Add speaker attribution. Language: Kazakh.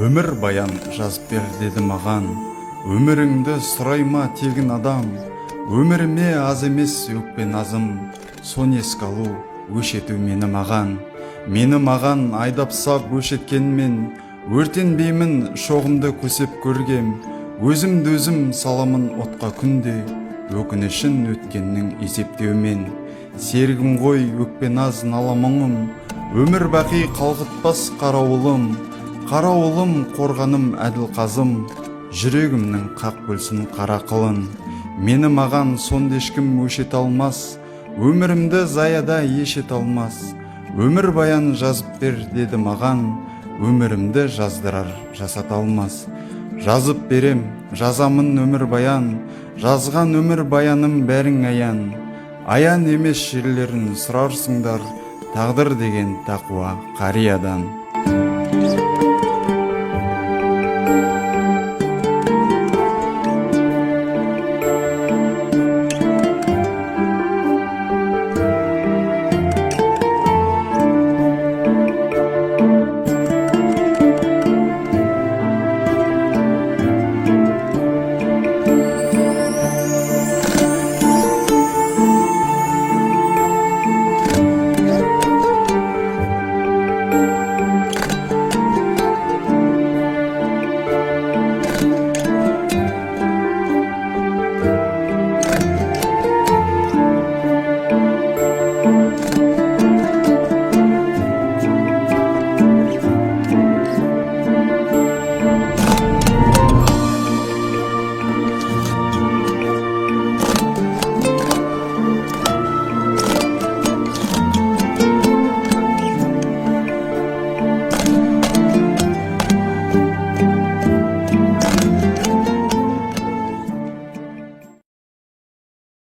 Speaker 1: Өмір баян жазып бер деді маған. Өміріңді сұрайма тегін адам. Өміріме аз емес өкпе назым. Сон еске алу өшету мені маған. Мені маған айдап сап өшеткенмен, өртенбеймін шоғымды көсеп көргем. Өзімді өзім саламын отқа күнде, өкінішін өткеннің есептеумен. Серігім ғой өкпе наз наламыңым, өмір бақи қалғытпас қарауылым. Қарауылым қорғаным әділ қазым, жүрегімнің қақ бөлсін қара қылын. Мені маған сонда ешкім өшет алмас, өмірімді заяда ешет алмас. Өмір баян жазып бер деді маған, өмірімді жаздырар жасат алмас. Жазып берем, жазамын өмір баян, жазған өмір баяным бәрің аян. Аян емес жерлерін сұрарсыңдар, тағдыр деген тақуа қариядан.